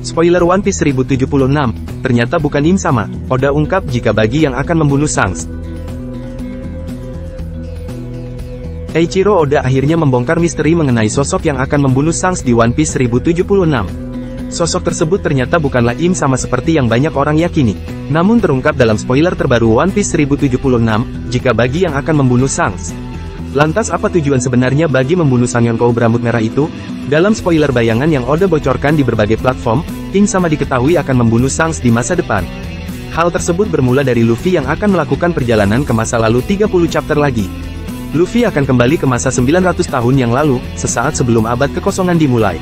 Spoiler One Piece 1076, ternyata bukan Im-sama, Oda ungkap jika bagi yang akan membunuh Shanks. Eiichiro Oda akhirnya membongkar misteri mengenai sosok yang akan membunuh Shanks di One Piece 1076. Sosok tersebut ternyata bukanlah Im-sama seperti yang banyak orang yakini. Namun terungkap dalam spoiler terbaru One Piece 1076, jika bagi yang akan membunuh Shanks. Lantas apa tujuan sebenarnya bagi membunuh sang Yonkou berambut merah itu? Dalam spoiler bayangan yang Oda bocorkan di berbagai platform, Im-sama diketahui akan membunuh Shanks di masa depan. Hal tersebut bermula dari Luffy yang akan melakukan perjalanan ke masa lalu 30 chapter lagi. Luffy akan kembali ke masa 900 tahun yang lalu, sesaat sebelum abad kekosongan dimulai.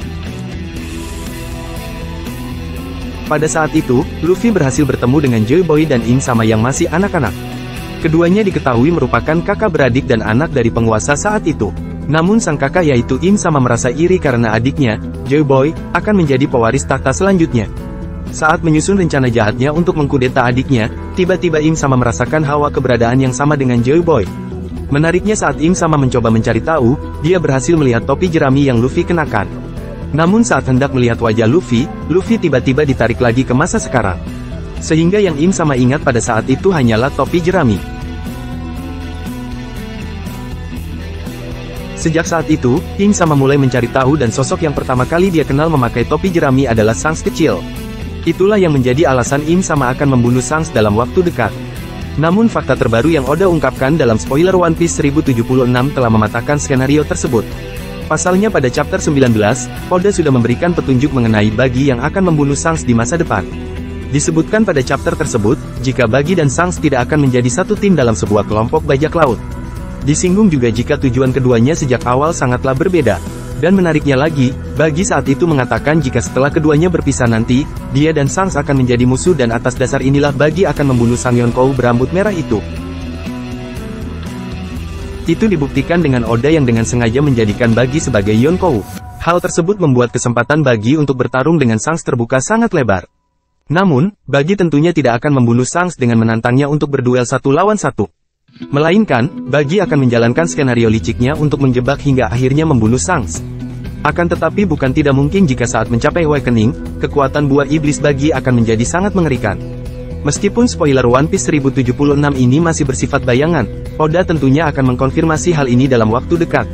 Pada saat itu, Luffy berhasil bertemu dengan Joy Boy dan Im-sama yang masih anak-anak. Keduanya diketahui merupakan kakak beradik dan anak dari penguasa saat itu. Namun sang kakak yaitu Im-sama merasa iri karena adiknya, Joy Boy, akan menjadi pewaris takhta selanjutnya. Saat menyusun rencana jahatnya untuk mengkudeta adiknya, tiba-tiba Im-sama merasakan hawa keberadaan yang sama dengan Joy Boy. Menariknya saat Im-sama mencoba mencari tahu, dia berhasil melihat topi jerami yang Luffy kenakan. Namun saat hendak melihat wajah Luffy tiba-tiba ditarik lagi ke masa sekarang. Sehingga yang Im-sama ingat pada saat itu hanyalah topi jerami. Sejak saat itu, Im-sama mulai mencari tahu dan sosok yang pertama kali dia kenal memakai topi jerami adalah Shanks kecil. Itulah yang menjadi alasan Im-sama akan membunuh Shanks dalam waktu dekat. Namun fakta terbaru yang Oda ungkapkan dalam spoiler One Piece 1076 telah mematahkan skenario tersebut. Pasalnya pada chapter 19, Oda sudah memberikan petunjuk mengenai bagi yang akan membunuh Shanks di masa depan. Disebutkan pada chapter tersebut, jika bagi dan Shanks tidak akan menjadi satu tim dalam sebuah kelompok bajak laut. Disinggung juga jika tujuan keduanya sejak awal sangatlah berbeda. Dan menariknya lagi, bagi saat itu mengatakan jika setelah keduanya berpisah nanti, dia dan Shanks akan menjadi musuh dan atas dasar inilah bagi akan membunuh sang Yonkou berambut merah itu. Itu dibuktikan dengan Oda yang dengan sengaja menjadikan bagi sebagai Yonkou. Hal tersebut membuat kesempatan bagi untuk bertarung dengan Shanks terbuka sangat lebar. Namun, bagi tentunya tidak akan membunuh Shanks dengan menantangnya untuk berduel satu lawan satu. Melainkan, bagi akan menjalankan skenario liciknya untuk menjebak hingga akhirnya membunuh Shanks. Akan tetapi bukan tidak mungkin jika saat mencapai awakening, kekuatan buah iblis bagi akan menjadi sangat mengerikan. Meskipun spoiler One Piece 1076 ini masih bersifat bayangan, Oda tentunya akan mengkonfirmasi hal ini dalam waktu dekat.